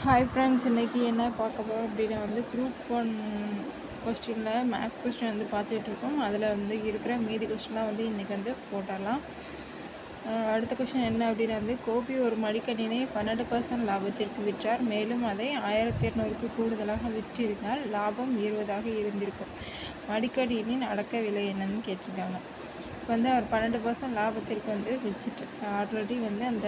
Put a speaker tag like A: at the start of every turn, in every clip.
A: Hi friends, இன்றைக்கி என்ன பார்க்க போகிறோம் அப்படின்னா குரூப் 1 கொஸ்டினில் மேக்ஸ் கொஸ்டின் பார்த்துட்ருக்கோம். அதில் இருக்கிற மீதி கொஸ்டின்லாம் இன்றைக்கி போட்டுடலாம். அடுத்த கொஸ்டின் என்ன அப்படின்னா கோபி ஒரு மடிக்கணினை 12% லாபத்திற்கு விற்றார். மேலும் அதை 1200க்கு கூடுதலாக விற்றிருந்தால் லாபம் 20ஆக இருந்திருக்கும். மடிக்கணினின் அடக்க விலை என்னன்னு கேட்டிருக்காங்க. இப்போ அவர் 12% லாபத்திற்கு விற்றுட்டு ஆல்ரெடி அந்த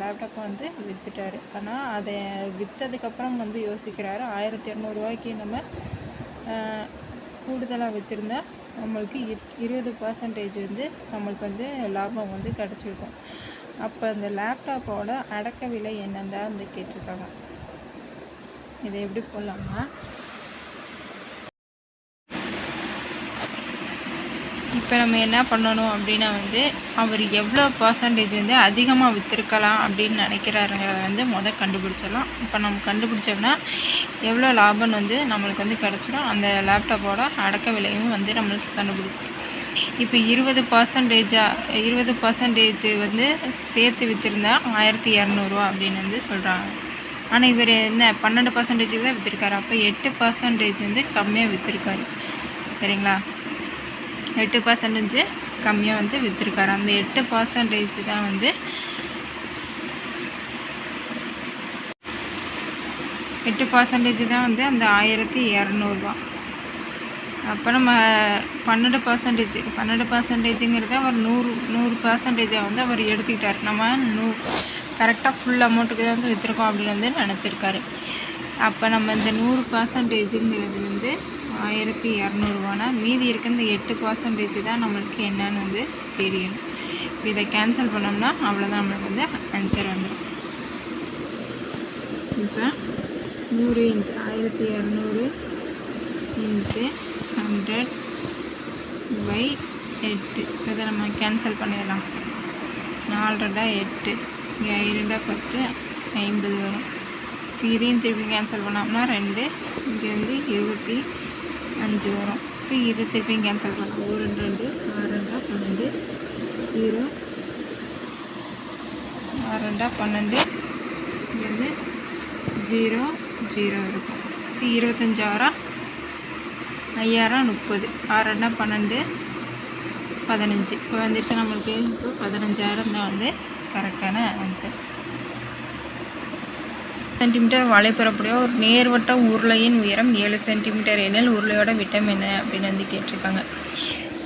A: லேப்டாப்பை விற்றுட்டார். ஆனால் அதை விற்றதுக்கப்புறம் யோசிக்கிறாரு 1200 நம்ம கூடுதலாக விற்றுருந்தா நம்மளுக்கு 20% நம்மளுக்கு லாபம் கிடச்சிருக்கும். அப்போ அந்த லேப்டாப்போட அடக்க விலை என்னன்னு தான் கேட்டிருக்காங்க. இதை எப்படி போடலாம்னா, இப்போ நம்ம என்ன பண்ணணும் அப்படின்னா அவர் எவ்வளோ பர்சன்டேஜ் அதிகமாக விற்றுருக்கலாம் அப்படின்னு நினைக்கிறாருங்கிறத கண்டுபிடிச்சிடலாம். இப்போ நம்ம கண்டுபிடிச்சோம்னா எவ்வளோ லாபம் நம்மளுக்கு கிடச்சிடும். அந்த லேப்டாப்போட அடக்க விலையும் நம்மளுக்கு கண்டுபிடிச்சிடும். இப்போ 20% சேர்த்து விற்றுருந்தா 1200 அப்படின்னு சொல்கிறாங்க. ஆனால் இவர் என்ன 12% தான் விற்றுருக்காரு. அப்போ 8% கம்மியாக விற்றுருக்காரு. சரிங்களா? 8% கம்மியாக விற்றுருக்காரு. அந்த 8% தான் 8% தான் அந்த 1200. அப்போ நம்ம 12%ங்கிறத அவர் 100% அவர் எடுத்துக்கிட்டார். நம்ம கரெக்டாக ஃபுல் அமௌண்ட்டுக்கு தான் விற்றுருக்கோம் அப்படின்னு நினச்சிருக்காரு. அப்போ நம்ம இந்த 100%ங்கிறது 1200 மீதி இருக்க இந்த 8% தான் நம்மளுக்கு என்னன்னு தெரியணும். இப்போ இதை கேன்சல் பண்ணோம்னா அவ்வளோதான், நம்மளுக்கு ஆன்சர் வந்துடும். இப்போ 100 × 1200 × 100/8. இப்போ இதை நம்ம கேன்சல் பண்ணிடலாம். 4 2 8, இங்கே 2 10, 50 வரும். இப்போ இதையும் திருப்பி கேன்சல் பண்ணோம்னா 2, இங்கே 25 வரும். இப்போ இது திருப்பியும் கேன்சல் பண்ணலாம். 1 2 6 2 12, 0 6 2 12, இங்கே 0 0 இருக்கும். இப்போ 25 6 5000 30, 6 2 12, 15. இப்போ வந்துடுச்சு நம்மளுக்கு. இப்போ 15000 தான் கரெக்டான ஆன்சர். சென்டிமீட்டர் வலைப்பரப்புடைய ஒரு நேர்வட்ட உருளையின் உயரம் 7 சென்டிமீட்டர் எனில் உருளையோட விட்டம் என்ன அப்படின்னு கேட்டிருக்காங்க.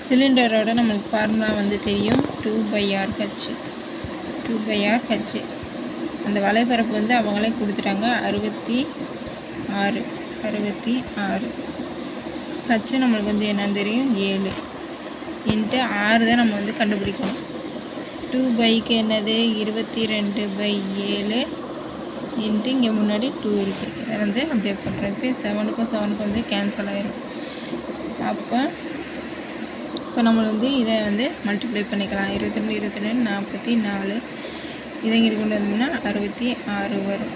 A: சிலிண்டரோட நம்மளுக்கு ஃபார்முலா தெரியும், 2/RH. 2/RH. அந்த வலைப்பரப்பு அவங்களே கொடுத்துட்டாங்க 66. ஹச்சு நம்மளுக்கு என்னன்னு தெரியும், 7 × 6 தான் நம்ம கண்டுபிடிக்கணும். 2/க்கு என்னது 22/7 இங்கே முன்னாடி 2 இருக்குது. இதை அப்படியே பண்ணுறோம். இப்போ 7க்கும் 7க்கும் கேன்சல் ஆயிரும். அப்போ நம்ம இதை மல்டிப்ளை பண்ணிக்கலாம். 22 22 44. இதை இங்கே கொண்டு வந்தோம்னா 66 வரும்.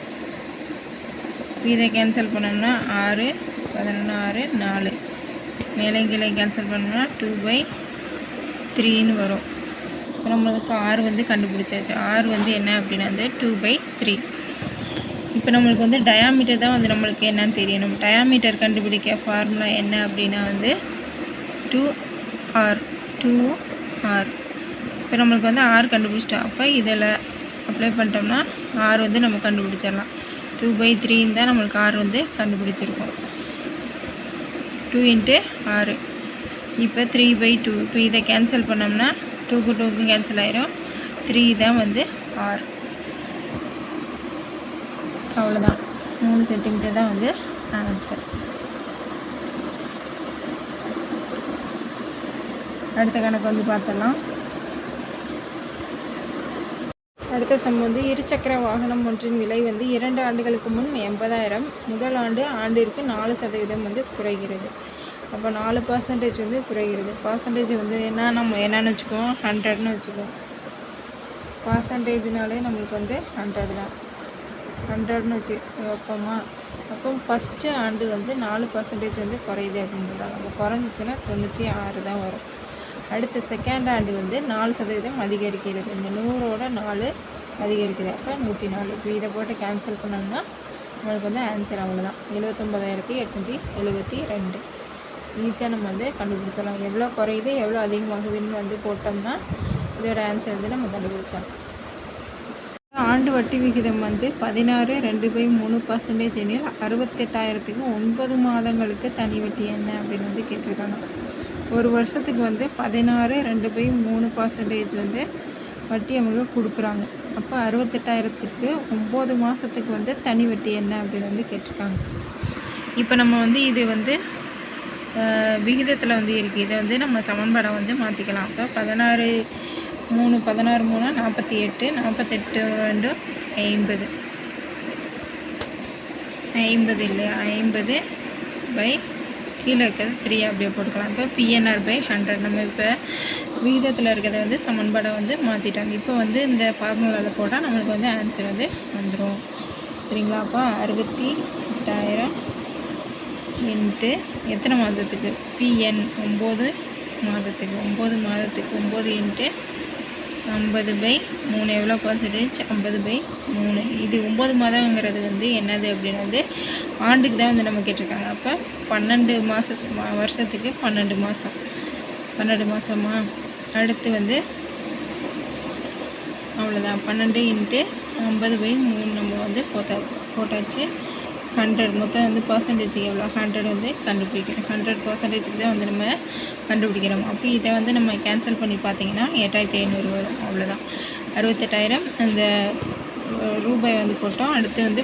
A: இப்போ இதை கேன்சல் பண்ணோம்னா 6 11 6 4. மேலே கீழே கேன்சல் பண்ணோம்னா 2/3 வரும். இப்போ நம்மளுக்கு R கண்டுபிடிச்சாச்சு. R என்ன அப்படின்னா 2/3. இப்போ நம்மளுக்கு டயாமீட்டர் தான் நம்மளுக்கு என்னன்னு தெரியணும். டயாமீட்டர் கண்டுபிடிக்க ஃபார்முலா என்ன அப்படின்னா 2R. இப்போ நம்மளுக்கு R கண்டுபிடிச்சிட்டோம். அப்போ இதில் அப்ளை பண்ணிட்டோம்னா R நம்ம கண்டுபிடிச்சிடலாம். 2/3 தான் நம்மளுக்கு R கண்டுபிடிச்சிருக்கோம். 2 × 6. இப்போ 3/2. இப்போ இதை கேன்சல் பண்ணோம்னா 2க்கு 2க்கு கேன்சல் ஆயிரும். 3 தான் R. அவ்வளோதான். 3 சென்டிமீட்டர் தான் ஆன்சர். அடுத்த கணக்கு பார்த்தலாம். அடுத்த சம் இருசக்கர வாகனம் ஒன்றின் விலை 2 ஆண்டுகளுக்கு முன் 80,000. முதல் ஆண்டிற்கு 4% குறைகிறது. அப்போ 4% குறைகிறது. பர்சன்டேஜ் நம்ம என்னன்னு வச்சுக்குவோம், 100ன்னு வச்சுக்குவோம். பர்சன்டேஜ்னாலே நம்மளுக்கு 100 தான். 100ன்னு வச்சு வைப்போமா. அப்போ ஃபஸ்ட்டு ஆண்டு 4% குறையுது அப்படின்னு சொல்கிறாங்க. அப்போ குறைஞ்சிச்சின்னா 96 தான் வரும். அடுத்த செகண்ட் ஆண்டு 4% அதிகரிக்கிறது. இந்த 100ஓட 4 அதிகரிக்குது. அப்போ 104. இப்போ இதை போட்டு கேன்சல் பண்ணோம்னா நம்மளுக்கு வந்து ஆன்சர் அவ்வளோதான், 79,872. ஈஸியாக நம்ம வந்து கண்டுபிடிச்சிடலாம். எவ்வளோ குறையுது எவ்வளோ அதிகமாகுதுன்னு வந்து போட்டோம்னா இதோட ஆன்சர் வந்து நம்ம கண்டுபிடிச்சோம். ஆண்டு வட்டி விகிதம் வந்து 16.2/3% எனில் 68,000க்கு 9 மாதங்களுக்கு தனி வட்டி என்ன அப்படின்னு வந்து கேட்டிருக்காங்க. ஒரு வருஷத்துக்கு வந்து 16.2/3% வந்து வட்டி அவங்க கொடுக்குறாங்க. அப்போ 68,000க்கு 9 மாதத்துக்கு வந்து தனி வட்டி என்ன அப்படின்னு வந்து கேட்டிருக்காங்க. இப்போ நம்ம வந்து இது வந்து விகிதத்தில் வந்து இருக்குது. இதை வந்து நம்ம சமன்பாடை வந்து மாற்றிக்கலாம். அப்போ 16 3 48, 48 2 50, 50 இல்லையா, 50 பை கீழே இருக்கிறது 3 அப்படியே போட்டுக்கலாம். இப்போ PNR/100 நம்ம இப்போ விகிதத்தில் இருக்கிறத வந்து சமன்பாடை வந்து மாற்றிட்டாங்க. இப்போ வந்து இந்த ஃபார்முலாவில் போட்டால் நம்மளுக்கு வந்து ஆன்சர் வந்து வந்துடும். சரிங்களா? அப்போ 68,000 இன்ட்டு எத்தனை மாதத்துக்கு, PN 9 மாதத்துக்கு, 9 மாதத்துக்கு 9 இன்ட்டு 50/3 எவ்வளோ பர்சன்டேஜ், 50/3. இது 9 மாதங்கிறது வந்து என்னது அப்படின்னு வந்து ஆண்டுக்கு தான் வந்து நம்ம கேட்டிருக்காங்க. அப்போ 12 வருஷத்துக்கு 12 மாதம், 12 மாதமா. அடுத்து வந்து அவ்வளோதான், 12 இன்ட்டு 50/3 நம்ம வந்து போட்டாச்சு. 100 மொத்தம் வந்து பர்சன்டேஜுக்கு எவ்வளோ, 100 வந்து கண்டுபிடிக்கிறோம். 100% தான் வந்து நம்ம கண்டுபிடிக்கிறோம். அப்போ இதை வந்து நம்ம கேன்சல் பண்ணி பார்த்தீங்கன்னா 8,500 வரும். அவ்வளோதான், 68,000 அந்த ரூபாய் வந்து போட்டோம். அடுத்து வந்து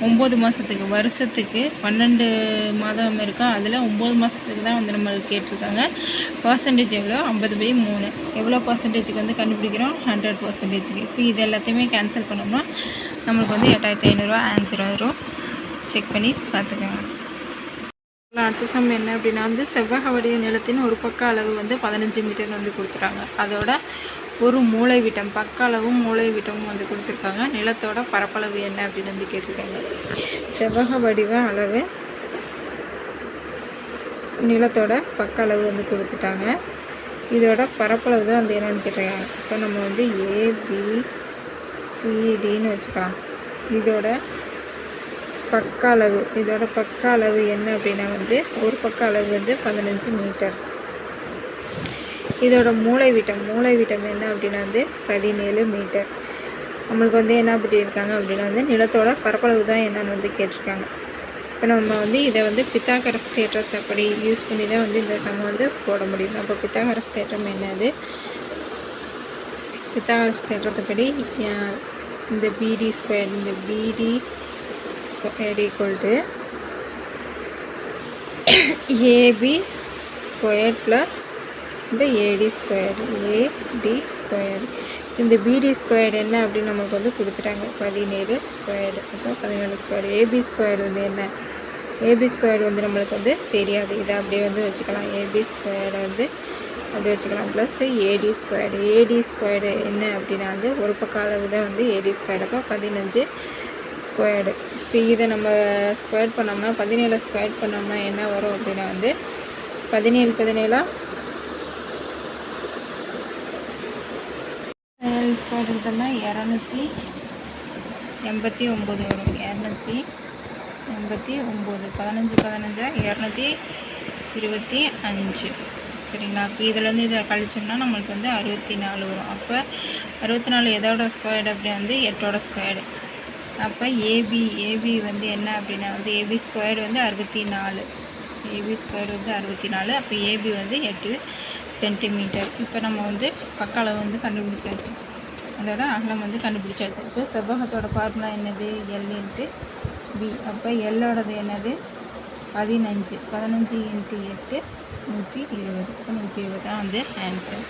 A: 9 மாதத்துக்கு, வருஷத்துக்கு 12 மாதம் இருக்கா, அதில் 9 மாதத்துக்கு தான் வந்து நம்மளுக்கு கேட்டிருக்காங்க. பர்சன்டேஜ் எவ்வளோ, 50/3. எவ்வளோ பர்சன்டேஜுக்கு வந்து கண்டுபிடிக்கிறோம், 100%. இப்போ இது எல்லாத்தையுமே கேன்சல் பண்ணோம்னா நம்மளுக்கு வந்து 8,500 ஆன்சர் வரும். செக் பண்ணி பார்த்துக்கோங்க. அடுத்த சம் என்ன அப்படின்னா வந்து செவ்வக வடிவ நிலத்தின் ஒரு பக்க அளவு வந்து 15 மீட்டர் வந்து கொடுத்துட்டாங்க. அதோட ஒரு மூளை விட்டம், பக்க அளவும் மூளை விட்டமும் வந்து கொடுத்துருக்காங்க. நிலத்தோட பரப்பளவு என்ன அப்படின்னு வந்து கேட்டிருக்காங்க. செவ்வக வடிவ அளவு, நிலத்தோட பக்க அளவு வந்து கொடுத்துட்டாங்க. இதோட பரப்பளவு தான் வந்து என்னென்னு கேட்டிருக்காங்க. இப்போ நம்ம வந்து ABCDன்னு வச்சுக்கலாம். இதோட பக்க அளவு என்ன அப்படின்னா வந்து ஒரு பக்க அளவு வந்து 15 மீட்டர். இதோட மூளை விட்டம் என்ன அப்படின்னா வந்து 17 மீட்டர். நம்மளுக்கு வந்து என்ன பண்ணியிருக்காங்க அப்படின்னா வந்து நிலத்தோட பரப்பளவு தான் என்னன்னு வந்து கேட்டிருக்காங்க. இப்போ நம்ம வந்து இதை வந்து பித்தாகரஸ் தேற்றத்தைப்படி யூஸ் பண்ணி தான் வந்து இந்த சம் வந்து போட முடியும். அப்போ பித்தாகரஸ் தேற்றம் என்னது, பித்தாகரஸ் தேற்றத்தைப்படி இந்த BD square equal to AB squared plus இந்த AD squared. இந்த BD squared என்ன அப்படின்னு நமக்கு வந்து கொடுத்துட்டாங்க, 17 ஸ்கொயர்டு. அப்போ 17 ஸ்கொயர்டு. AB ஸ்கொயர்டு வந்து என்ன, AB ஸ்கொயர்டு வந்து நம்மளுக்கு வந்து தெரியாது. இதை அப்படியே வந்து வச்சுக்கலாம். AB ஸ்கொயர்டை வந்து அப்படியே வச்சுக்கலாம். ப்ளஸ் AD ஸ்கொயர்டு என்ன அப்படின்னா வந்து ஒரு பக்க அளவு தான் வந்து AD ஸ்கொயர்டு. அப்போ 15 ஸ்கொயர்டு. இப்போ இதை நம்ம ஸ்கொயர் பண்ணோம்னா 17 ஸ்கொயர் பண்ணோம்னா என்ன வரும் அப்படின்னா வந்து 17 ஸ்கொயர் எடுத்தோம்னா 289 வரும். 289, 15 225. சரிங்களா? அப்போ இதிலேருந்து இதை கழிச்சோம்னா நம்மளுக்கு வந்து 64 வரும். அப்போ 64 எதோட ஸ்கொயர்டு அப்படின்னா வந்து 8ஓட ஸ்கொயர்டு. அப்போ ஏபி வந்து என்ன அப்படின்னா வந்து AB ஸ்கொயர்டு வந்து 64. அப்போ AB வந்து 8 சென்டிமீட்டர். இப்போ நம்ம வந்து பக்க அளவு வந்து கண்டுபிடிச்சாச்சு, அதோட அகலம் வந்து கண்டுபிடிச்சாச்சு. இப்போ செவ்வகத்தோட ஃபார்முலா என்னது, L இன்ட்டு B. அப்போ எல்லோடது என்னது 15 இன்ட்டு 8 120. இப்போ 120 தான் வந்து ஆன்சர்.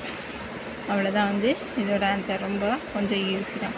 A: அவ்வளோதான் வந்து இதோட ஆன்சர். ரொம்ப கொஞ்சம் ஈஸி தான்.